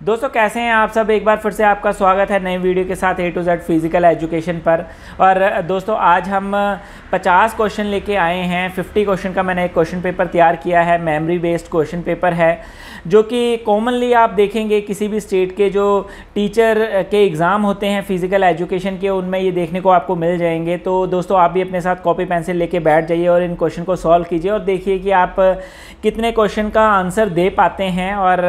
दोस्तों कैसे हैं आप सब। एक बार फिर से आपका स्वागत है नई वीडियो के साथ A to Z physical education पर। और दोस्तों आज हम 50 क्वेश्चन लेके आए हैं। 50 क्वेश्चन का मैंने एक क्वेश्चन पेपर तैयार किया है। मेमोरी बेस्ड क्वेश्चन पेपर है जो कि कॉमनली आप देखेंगे किसी भी स्टेट के जो टीचर के एग्ज़ाम होते हैं फिज़िकल एजुकेशन के, उनमें ये देखने को आपको मिल जाएंगे। तो दोस्तों आप भी अपने साथ कॉपी पेंसिल लेके बैठ जाइए और इन क्वेश्चन को सॉल्व कीजिए और देखिए कि आप कितने क्वेश्चन का आंसर दे पाते हैं और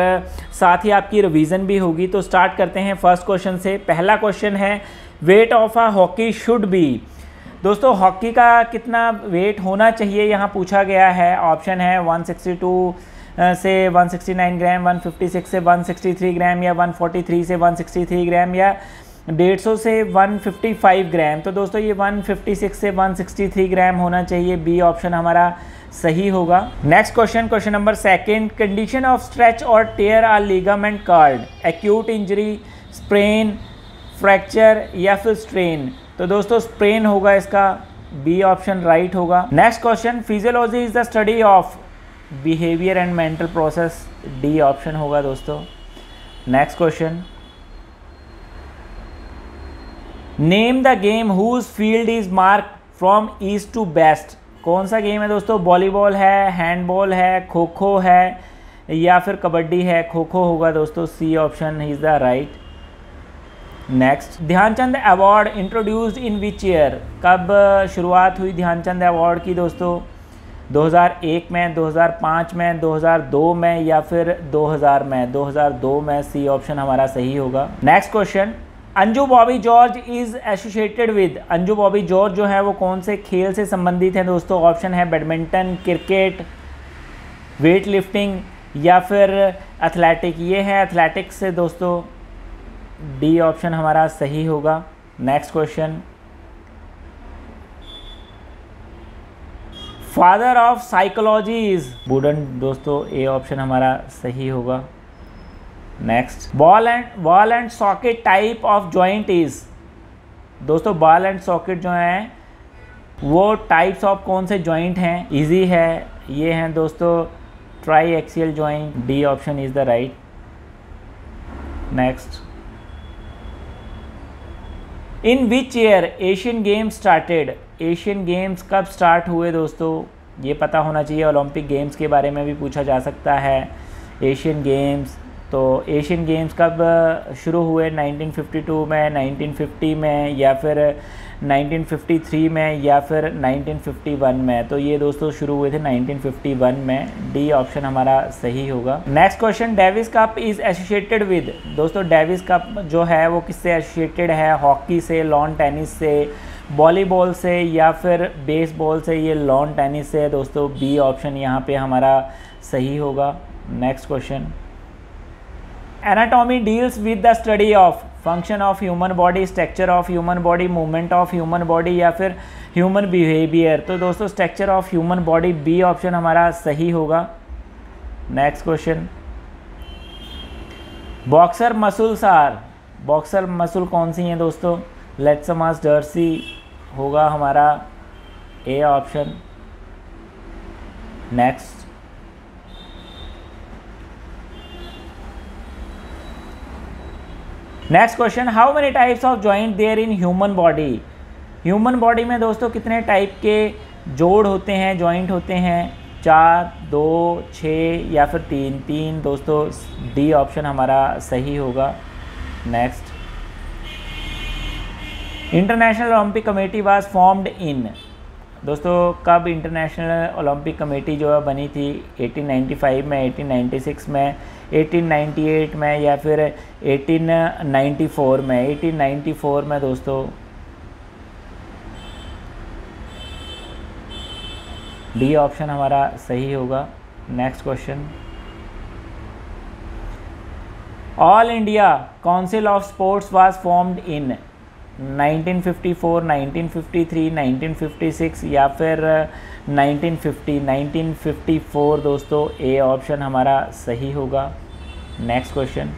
साथ ही आपकी रिवीजन भी होगी। तो स्टार्ट करते हैं फर्स्ट क्वेश्चन से। पहला क्वेश्चन है weight of a hockey should be. दोस्तों हॉकी का कितना वेट होना चाहिए यहाँ पूछा गया है। ऑप्शन है 162 से 169 ग्राम, 156 से 163 ग्राम, या 143 से 163 ग्राम, या 150 से 155 ग्राम। तो दोस्तों ये 156 से 163 ग्राम होना चाहिए। बी ऑप्शन हमारा सही होगा। Next question, question number second. Condition of stretch और tear or ligament called. Acute injury, sprain, fracture या फिर स्ट्रेन। तो दोस्तों स्प्रेन होगा इसका। बी ऑप्शन राइट होगा। Next question, physiology is the study of behaviour and mental process. D option होगा दोस्तों। Next question, name the game whose field is mark from east to west. कौन सा game है दोस्तों। Volleyball है, handball है, खो खो है या फिर कबड्डी है। खो खो होगा दोस्तों। C option is the right. Next, Dhyanchand award introduced in which year. कब शुरुआत हुई ध्यानचंद अवार्ड की दोस्तों। 2001 में, 2005 में, 2002 में या फिर 2000 में। 2002 में। सी ऑप्शन हमारा सही होगा। Next question, Anju Bobby George is associated with. Anju Bobby George जो है वो कौन से खेल से संबंधित हैं दोस्तों। ऑप्शन है बैडमिंटन, क्रिकेट, वेट लिफ्टिंग या फिर एथलेटिक। ये है एथलेटिक्स से दोस्तों। डी ऑप्शन हमारा सही होगा। Next question, father of psychology is wooden. दोस्तों ए ऑप्शन हमारा सही होगा। Next, ball and socket type of joint is. दोस्तों बॉल एंड सॉकेट जो हैं वो टाइप्स ऑफ कौन से जॉइंट हैं। इजी है, ये हैं दोस्तों try axial joint. D option is the right. Next, in which year Asian games started. Asian games कब स्टार्ट हुए दोस्तों, ये पता होना चाहिए। ओलंपिक गेम्स के बारे में भी पूछा जा सकता है। एशियन गेम्स, तो एशियन गेम्स कब शुरू हुए। 1952 में, 1950 में या फिर 1953 में या फिर 1951 में। तो ये दोस्तों शुरू हुए थे 1951 में। डी ऑप्शन हमारा सही होगा। Next question, Davis cup is associated with. दोस्तों डेविस कप जो है वो किससे एसोसिएटेड है। हॉकी से, लॉन टेनिस से, वॉलीबॉल से या फिर बेसबॉल से। ये लॉन टेनिस से है दोस्तों। बी ऑप्शन यहाँ पे हमारा सही होगा। Next question, anatomy deals with the study of function of human body, structure of human body, movement of human body या फिर ह्यूमन बिहेवियर। तो दोस्तों structure of human body. B option हमारा सही होगा। Next question, boxer muscles are. Boxer muscle कौन सी हैं दोस्तों। लेटसमस, डर्सी होगा हमारा A option. Next, next question, how many types of joint there in human body. Human body में दोस्तों कितने टाइप के जोड़ होते हैं, जॉइंट होते हैं। 4, 2, 6 या फिर 3। 3 दोस्तों। डी ऑप्शन हमारा सही होगा। Next, international Olympic committee was formed in. दोस्तों कब इंटरनेशनल ओलंपिक कमेटी जो है बनी थी। 1895 में, 1896 में, 1898 में या फिर 1894 में। 1894 में दोस्तों। डी ऑप्शन हमारा सही होगा। Next question, all India council of sports was formed in 1954, 1953, 1956 या फिर 1950। 1954 दोस्तों। ए ऑप्शन हमारा सही होगा। Next question,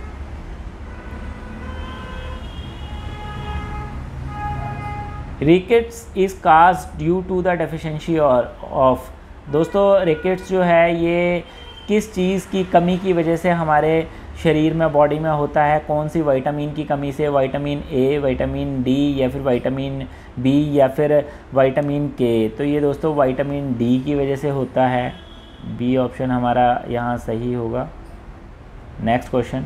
rickets is caused due to the deficiency of. दोस्तों रिकेट्स जो है ये किस चीज़ की कमी की वजह से हमारे शरीर में, बॉडी में होता है, कौन सी विटामिन की कमी से? विटामिन ए, विटामिन डी, या फिर विटामिन बी, या फिर विटामिन के? तो ये दोस्तों विटामिन डी की वजह से होता है। बी ऑप्शन हमारा यहाँ सही होगा। Next question,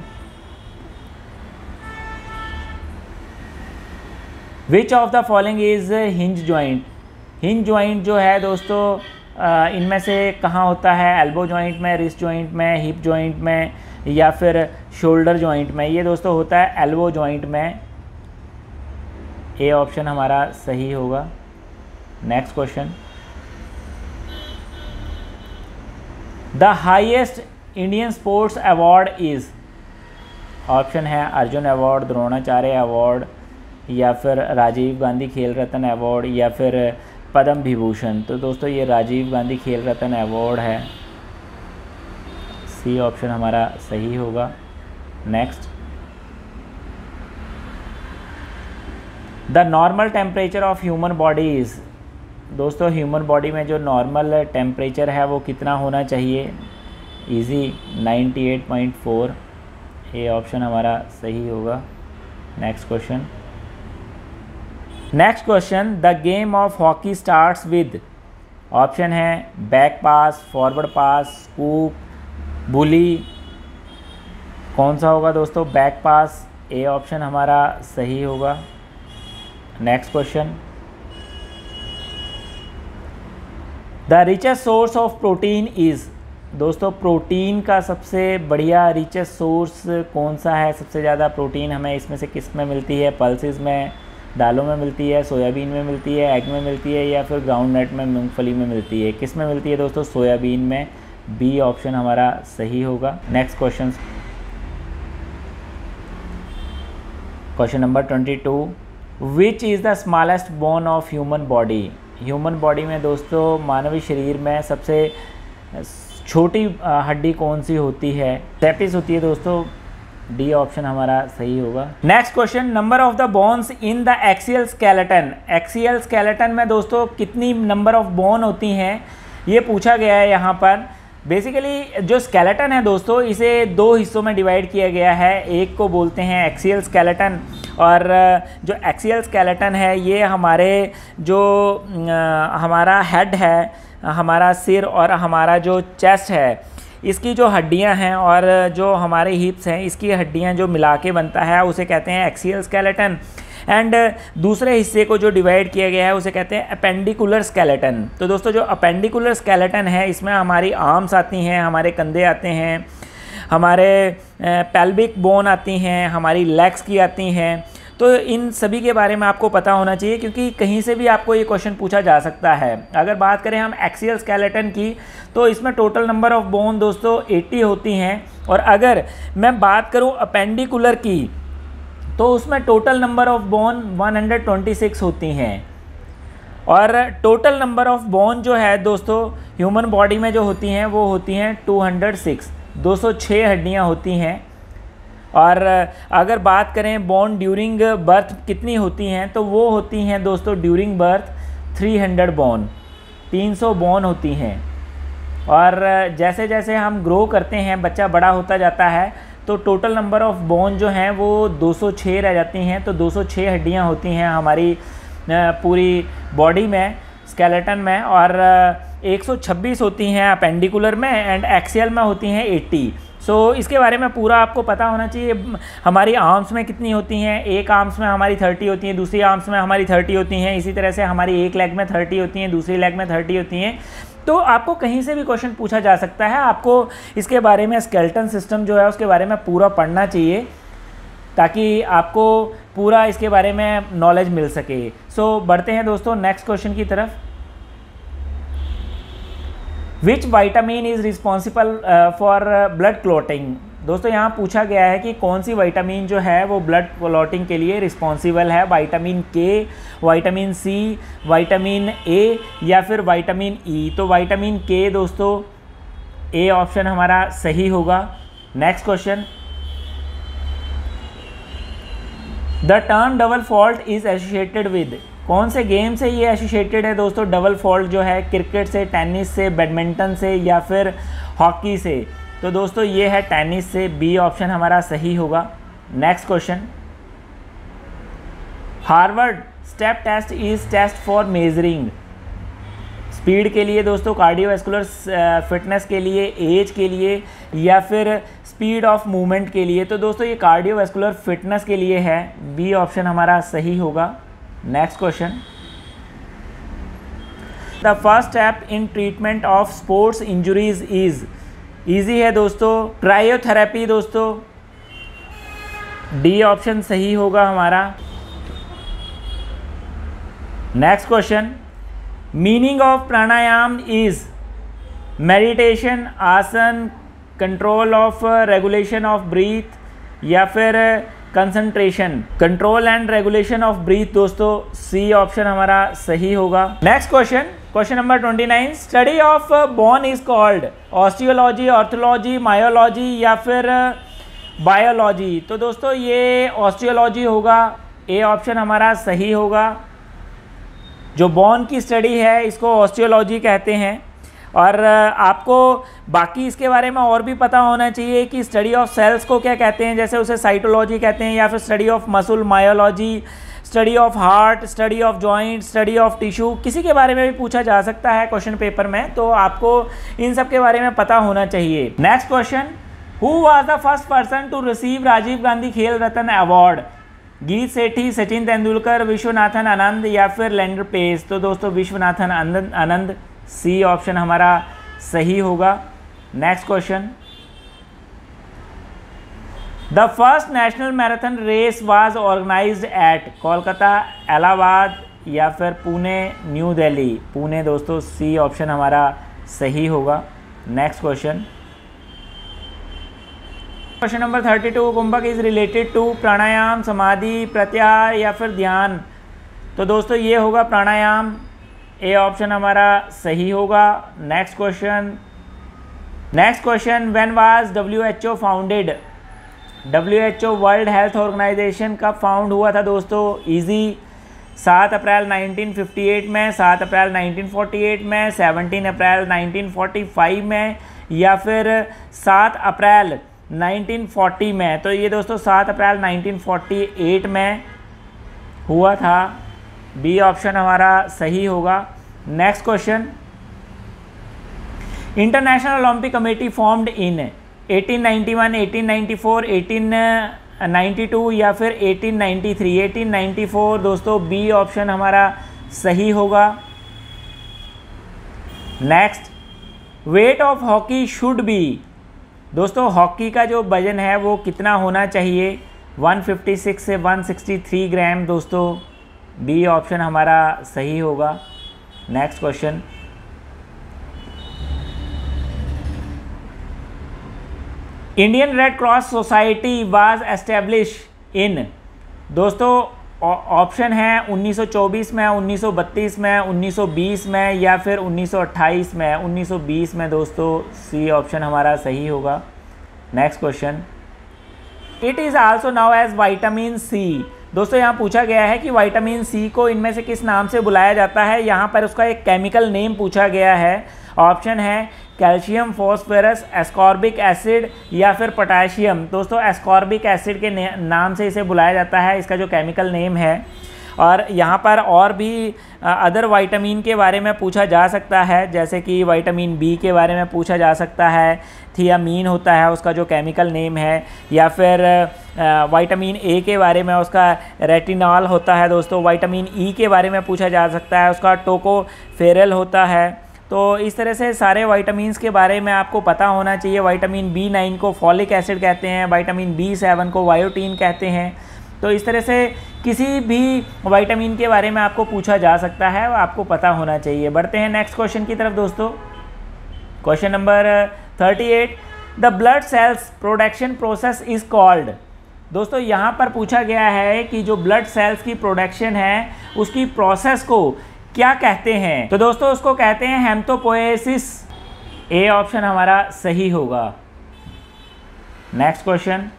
which of the following is hinge joint? Hinge joint जो है दोस्तों इनमें से कहाँ होता है? एल्बो जॉइंट में, रिस्ट जॉइंट में, हिप जॉइंट में, या फिर शोल्डर जॉइंट में? ये दोस्तों होता है एल्बो जॉइंट में। ए ऑप्शन हमारा सही होगा। Next question, the highest Indian sports award is? Option है अर्जुन अवार्ड, द्रोणाचार्य अवार्ड, या फिर राजीव गांधी खेल रत्न अवार्ड, या फिर पद्म विभूषण। तो दोस्तों ये राजीव गांधी खेल रत्न अवार्ड है। सी ऑप्शन हमारा सही होगा। Next, the normal temperature of human body is? दोस्तों ह्यूमन बॉडी में जो नॉर्मल टेम्परेचर है वो कितना होना चाहिए? इजी 98.4। ए ऑप्शन हमारा सही होगा। Next question, next question, the game of hockey starts with? Option है बैक पास, फॉरवर्ड पास, स्कूप, बुली। कौन सा होगा दोस्तों? Back pass. ए ऑप्शन हमारा सही होगा। Next question, the richest source of protein is? दोस्तों प्रोटीन का सबसे बढ़िया रिचेस्ट सोर्स कौन सा है? सबसे ज़्यादा प्रोटीन हमें इसमें से किस में मिलती है? पल्सेस में, दालों में मिलती है, सोयाबीन में मिलती है, एग में मिलती है, या फिर ग्राउंडनट में, मूंगफली में मिलती है? किस में मिलती है दोस्तों? सोयाबीन में। बी ऑप्शन हमारा सही होगा। Next question, question number 22, which is the smallest bone of human body? Human body में दोस्तों मानवीय शरीर में सबसे छोटी हड्डी कौन सी होती है? स्टेपिस होती है दोस्तों। डी ऑप्शन हमारा सही होगा। Next question, number of the bones in the axial skeleton? Axial skeleton में दोस्तों कितनी नंबर ऑफ बोन होती हैं ये पूछा गया है यहाँ पर। बेसिकली जो स्केलेटन है दोस्तों इसे दो हिस्सों में डिवाइड किया गया है। एक को बोलते हैं एक्सियल स्केलेटन, और जो एक्सियल स्केलेटन है ये हमारे जो हमारा हेड है, हमारा सिर और हमारा जो चेस्ट है, इसकी जो हड्डियां हैं और जो हमारे हिप्स हैं इसकी हड्डियां जो मिला के बनता है उसे कहते हैं एक्सियल स्केलेटन। एंड दूसरे हिस्से को जो डिवाइड किया गया है उसे कहते हैं अपेंडिकुलर स्केलेटन। तो दोस्तों जो अपेंडिकुलर स्केलेटन है इसमें हमारी आर्म्स आती हैं, हमारे कंधे आते हैं, हमारे पेल्विक बोन आती हैं, हमारी लेग्स की आती हैं। तो इन सभी के बारे में आपको पता होना चाहिए क्योंकि कहीं से भी आपको ये क्वेश्चन पूछा जा सकता है। अगर बात करें हम एक्सियल स्केलेटन की तो इसमें टोटल नंबर ऑफ बोन दोस्तों 80 होती हैं, और अगर मैं बात करूं अपेंडिकुलर की तो उसमें टोटल नंबर ऑफ बोन 126 होती हैं। और टोटल नंबर ऑफ बोन जो है दोस्तों ह्यूमन बॉडी में जो होती हैं वो होती हैं 206, 206 हड्डियाँ होती हैं। और अगर बात करें बोन ड्यूरिंग बर्थ कितनी होती हैं तो वो होती हैं दोस्तों ड्यूरिंग बर्थ 300 बोन, 300 बोन होती हैं। और जैसे जैसे हम ग्रो करते हैं, बच्चा बड़ा होता जाता है, तो टोटल नंबर ऑफ बोन जो हैं वो 206 रह जाती हैं। तो 206 हड्डियां होती हैं हमारी पूरी बॉडी में, स्केलेटन में, और 126 होती हैं अपेंडिकुलर में, एंड एक्सियल में होती हैं 80। सो इसके बारे में पूरा आपको पता होना चाहिए। हमारी आर्म्स में कितनी होती हैं? एक आर्म्स में हमारी 30 होती हैं, दूसरी आर्म्स में हमारी 30 होती हैं, इसी तरह से हमारी एक लेग में 30 होती हैं, दूसरी लेग में 30 होती हैं। तो आपको कहीं से भी क्वेश्चन पूछा जा सकता है। आपको इसके बारे में स्केलेटन सिस्टम जो है उसके बारे में पूरा पढ़ना चाहिए ताकि आपको पूरा इसके बारे में नॉलेज मिल सके। सो बढ़ते हैं दोस्तों नेक्स्ट क्वेश्चन की तरफ। विच vitamin is responsible for blood clotting? दोस्तों यहाँ पूछा गया है कि कौन सी विटामिन जो है वो ब्लड क्लॉटिंग के लिए रिस्पॉन्सिबल है। विटामिन के, विटामिन सी, विटामिन ए, या फिर विटामिन ई? तो विटामिन के दोस्तों ए ऑप्शन हमारा सही होगा। Next question, the term double fault is associated with? कौन से गेम से ये एसोसिएटेड है दोस्तों? डबल फॉल्ट जो है क्रिकेट से, टेनिस से, बैडमिंटन से, या फिर हॉकी से? तो दोस्तों ये है टेनिस से, बी ऑप्शन हमारा सही होगा। Next question, Harvard step test is test for measuring, speed के लिए दोस्तों, कार्डियोवैस्कुलर फिटनेस के लिए, एज के लिए, या फिर स्पीड ऑफ मूवमेंट के लिए। तो दोस्तों ये कार्डियोवैस्कुलर फिटनेस के लिए है, बी ऑप्शन हमारा सही होगा। Next question, the first step in treatment of sports injuries is, easy है दोस्तों, क्रायोथेरेपी दोस्तों, डी ऑप्शन सही होगा हमारा। Next question, meaning of pranayama is meditation, asana, control of regulation of breath, या फिर concentration, control and regulation of breath दोस्तों, C option हमारा सही होगा। Next question, question number 29, study of bone is called osteology, orthology, myology, या फिर biology. तो दोस्तों ये ऑस्टियोलॉजी होगा, ए ऑप्शन हमारा सही होगा। जो बोन की स्टडी है इसको ऑस्टियोलॉजी कहते हैं। और आपको बाकी इसके बारे में और भी पता होना चाहिए कि स्टडी ऑफ सेल्स को क्या कहते हैं, जैसे उसे साइटोलॉजी कहते हैं, या फिर study of muscle myology, study of heart, study of joint, study of tissue, किसी के बारे में भी पूछा जा सकता है क्वेश्चन पेपर में, तो आपको इन सब के बारे में पता होना चाहिए। Next question, who was the first person to receive Rajiv Gandhi Khel Ratna award, गीत सेठी, सचिन तेंदुलकर, विश्वनाथन आनंद, या फिर लैंडर पेस। तो दोस्तों विश्वनाथन आनंद, सी ऑप्शन हमारा सही होगा। Next question, the first national marathon race was organised at Kolkata, Allahabad, या फिर पुणे, न्यू दिल्ली। पुणे दोस्तों, सी ऑप्शन हमारा सही होगा। Next question, question number 32, kumbhaka is related to pranayama, samadhi, pratyahara, या फिर ध्यान। तो दोस्तों ये होगा प्राणायाम, ए ऑप्शन हमारा सही होगा। Next question, when was WHO founded, WHO world health organisation कब फाउंड हुआ था दोस्तों, इजी, 7 अप्रैल 1958 में, 7 अप्रैल 1948 में, 17 अप्रैल 1945 में, या फिर 7 अप्रैल 1940 में। तो ये दोस्तों 7 अप्रैल 1948 में हुआ था, बी ऑप्शन हमारा सही होगा। Next question, international Olympic committee formed in 1891, 1894, 1892, या फिर 1893। 1894 दोस्तों, बी ऑप्शन हमारा सही होगा। Next, weight of hockey should be, दोस्तों हॉकी का जो वजन है वो कितना होना चाहिए, 156 से 163 ग्राम दोस्तों, बी ऑप्शन हमारा सही होगा। Next question, Indian red cross society was establish in, दोस्तों ऑप्शन है 1924 में, 1932 में, 1920 में, या फिर 1928 में। 1920 में दोस्तों, सी ऑप्शन हमारा सही होगा। Next question, it is also known as vitamin C, दोस्तों यहाँ पूछा गया है कि विटामिन सी को इनमें से किस नाम से बुलाया जाता है। यहाँ पर उसका एक केमिकल नेम पूछा गया है। ऑप्शन है कैल्शियम, फॉस्फोरस, एस्कॉर्बिक एसिड, या फिर पोटाशियम। दोस्तों एस्कॉर्बिक एसिड के नाम से इसे बुलाया जाता है, इसका जो केमिकल नेम है। और यहाँ पर और भी अदर विटामिन के बारे में पूछा जा सकता है, जैसे कि विटामिन बी के बारे में पूछा जा सकता है, थियामीन होता है उसका जो केमिकल नेम है, या फिर विटामिन ए के बारे में उसका रेटिनॉल होता है दोस्तों। विटामिन ई के बारे में पूछा जा सकता है, उसका टोकोफेरल होता है। तो इस तरह से सारे विटामिन्स के बारे में आपको पता होना चाहिए। विटामिन B9 को फॉलिक एसिड कहते हैं, विटामिन B7 को बायोटीन कहते हैं। तो इस तरह से किसी भी विटामिन के बारे में आपको पूछा जा सकता है, आपको पता होना चाहिए। बढ़ते हैं नेक्स्ट क्वेश्चन की तरफ दोस्तों। Question number 38, the blood cells production process is called, दोस्तों यहाँ पर पूछा गया है कि जो ब्लड सेल्स की प्रोडक्शन है उसकी प्रोसेस को क्या कहते हैं। तो दोस्तों उसको कहते हैं हेमटोपोएसिस, ए ऑप्शन हमारा सही होगा। Next question,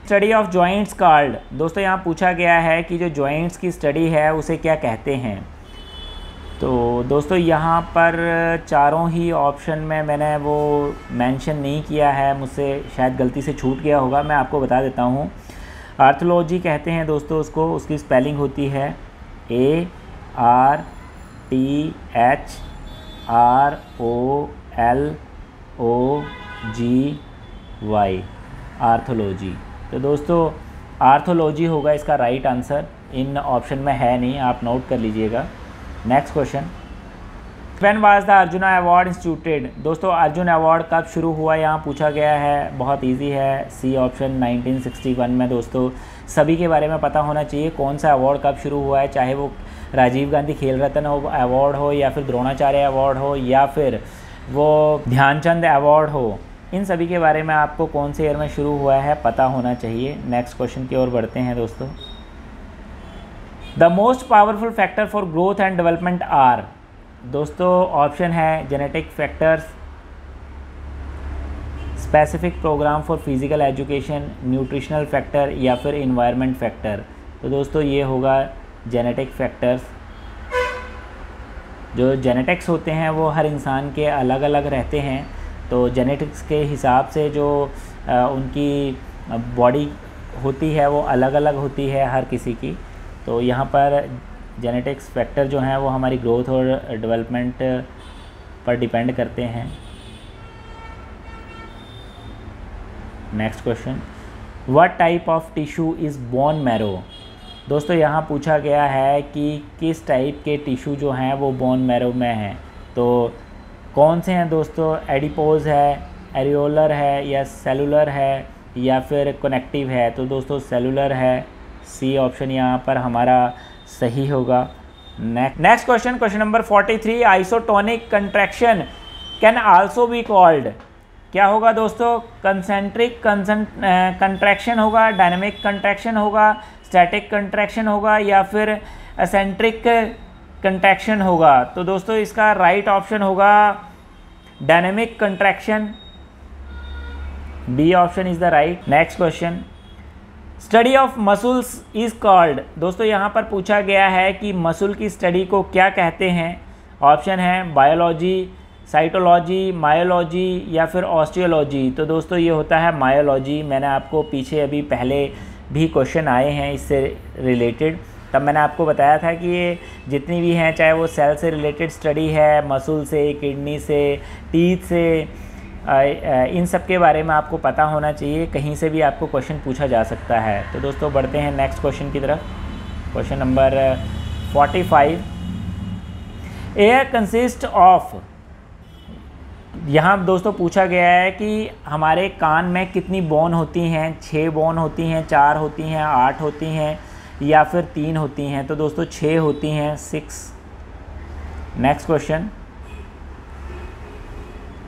study of joints called, दोस्तों यहाँ पूछा गया है कि जो जॉइंट्स की स्टडी है उसे क्या कहते हैं। तो दोस्तों यहाँ पर चारों ही ऑप्शन में मैंने वो मेंशन नहीं किया है, मुझसे शायद गलती से छूट गया होगा, मैं आपको बता देता हूँ। आर्थोलॉजी कहते हैं दोस्तों उसको, उसकी स्पेलिंग होती है ARTHROLOGY, आर्थोलॉजी। तो दोस्तों आर्थोलॉजी होगा इसका राइट आंसर, इन ऑप्शन में है नहीं, आप नोट कर लीजिएगा। Next question, when was the arjuna award instituted. दोस्तों अर्जुन अवार्ड कब शुरू हुआ यहाँ पूछा गया है, बहुत इजी है, सी ऑप्शन 1961 में। दोस्तों सभी के बारे में पता होना चाहिए कौन सा अवार्ड कब शुरू हुआ है, चाहे वो राजीव गांधी खेल रत्न अवार्ड हो या फिर द्रोणाचार्य अवार्ड हो या फिर वो ध्यानचंद अवार्ड हो, इन सभी के बारे में आपको कौन से ईयर में शुरू हुआ है पता होना चाहिए। नेक्स्ट क्वेश्चन की ओर बढ़ते हैं दोस्तों। The most powerful factor for growth and development are. दोस्तों ऑप्शन है genetic factors, specific programme for physical education, nutritional factor या फिर इन्वायरमेंट फैक्टर। तो दोस्तों ये होगा जेनेटिक फैक्टर्स। जो जेनेटिक्स होते हैं वो हर इंसान के अलग अलग रहते हैं, तो जेनेटिक्स के हिसाब से जो उनकी बॉडी होती है वो अलग अलग होती है हर किसी की। तो यहाँ पर जेनेटिक्स फैक्टर जो हैं वो हमारी ग्रोथ और डेवलपमेंट पर डिपेंड करते हैं। Next question, what type of tissue is bone marrow. दोस्तों यहाँ पूछा गया है कि किस टाइप के टिश्यू जो हैं वो बोन मैरो में हैं। तो कौन से हैं दोस्तों, एडिपोज है, एरियोलर है या सेलुलर है या फिर कनेक्टिव है। तो दोस्तों सेलुलर है, सी ऑप्शन यहाँ पर हमारा सही होगा। Next question, question number 43, isotonic contraction can also be called. क्या होगा दोस्तों, कंसेंट्रिक कंट्रैक्शन होगा, डायनेमिक कंट्रैक्शन होगा, स्टैटिक कंट्रैक्शन होगा या फिर एसेंट्रिक कंट्रैक्शन होगा। तो दोस्तों इसका राइट ऑप्शन होगा dynamic contraction, B option is the right. Next question, study of muscles is called. दोस्तों यहाँ पर पूछा गया है कि मसल की स्टडी को क्या कहते हैं। ऑप्शन है बायोलॉजी, साइटोलॉजी, मायोलॉजी या फिर ऑस्टियोलॉजी। तो दोस्तों ये होता है मायोलॉजी। मैंने आपको पीछे अभी पहले भी क्वेश्चन आए हैं इससे रिलेटेड, तब मैंने आपको बताया था कि ये जितनी भी हैं, चाहे वो सेल से रिलेटेड स्टडी है, मसल से, किडनी से, टीथ से, इन सब के बारे में आपको पता होना चाहिए, कहीं से भी आपको क्वेश्चन पूछा जा सकता है। तो दोस्तों बढ़ते हैं नेक्स्ट क्वेश्चन की तरफ। Question number 45, air consist of. यहाँ दोस्तों पूछा गया है कि हमारे कान में कितनी बोन होती हैं, 6 बोन होती हैं, 4 होती हैं, 8 होती हैं या फिर 3 होती हैं। तो दोस्तों 6 होती हैं, 6। Next question,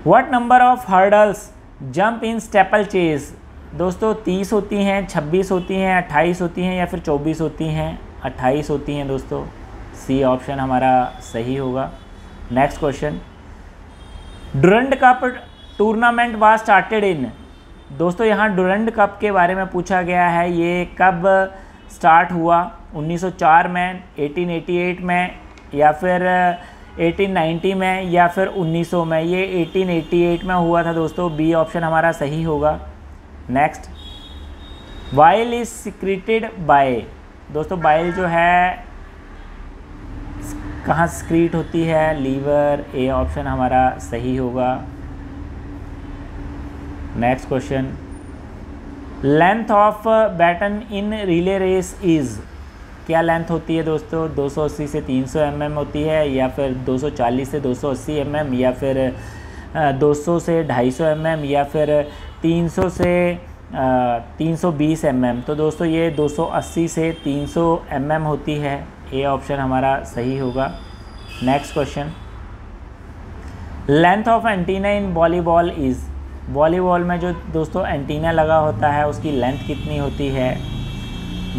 what number of hurdles jump in staple chase. दोस्तों 30 होती हैं, 26 होती हैं, 28 होती हैं या फिर 24 होती हैं। 28 होती हैं दोस्तों, सी ऑप्शन हमारा सही होगा। Next question, Durand cup tournament was started in. दोस्तों यहाँ डुरंड कप के बारे में पूछा गया है, ये कब स्टार्ट हुआ, 1904 में, 1888 में या फिर 1890 में या फिर 1900 में। ये 1888 में हुआ था दोस्तों, बी ऑप्शन हमारा सही होगा। Next, bile is secreted by. दोस्तों बाइल जो है कहाँ सिक्रीट होती है, लीवर, ए ऑप्शन हमारा सही होगा। Next question, length of baton in relay race is. क्या लेंथ होती है दोस्तों, 280 से 300 mm होती है या फिर 240 से 280 mm या फिर 200 से 250 mm या फिर 300 से 320 mm। तो दोस्तों ये 280 से 300 mm होती है, ए ऑप्शन हमारा सही होगा। Next question, length of antenna in volleyball is. Volleyball में जो दोस्तों एंटीना लगा होता है उसकी लेंथ कितनी होती है,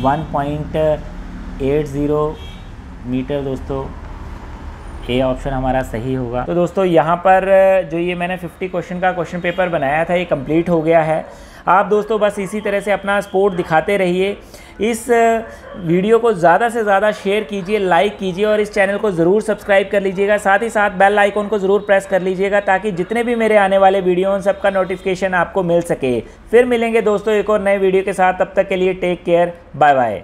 1.80 मीटर दोस्तों, ए ऑप्शन हमारा सही होगा। तो दोस्तों यहाँ पर जो ये मैंने 50 क्वेश्चन का क्वेश्चन पेपर बनाया था ये कंप्लीट हो गया है। आप दोस्तों बस इसी तरह से अपना सपोर्ट दिखाते रहिए। इस वीडियो को ज़्यादा से ज़्यादा शेयर कीजिए, लाइक कीजिए और इस चैनल को ज़रूर सब्सक्राइब कर लीजिएगा। साथ ही साथ बेल आइकन को ज़रूर प्रेस कर लीजिएगा ताकि जितने भी मेरे आने वाले वीडियो उन सबका नोटिफिकेशन आपको मिल सके। फिर मिलेंगे दोस्तों एक और नए वीडियो के साथ, तब तक के लिए टेक केयर, बाय बाय।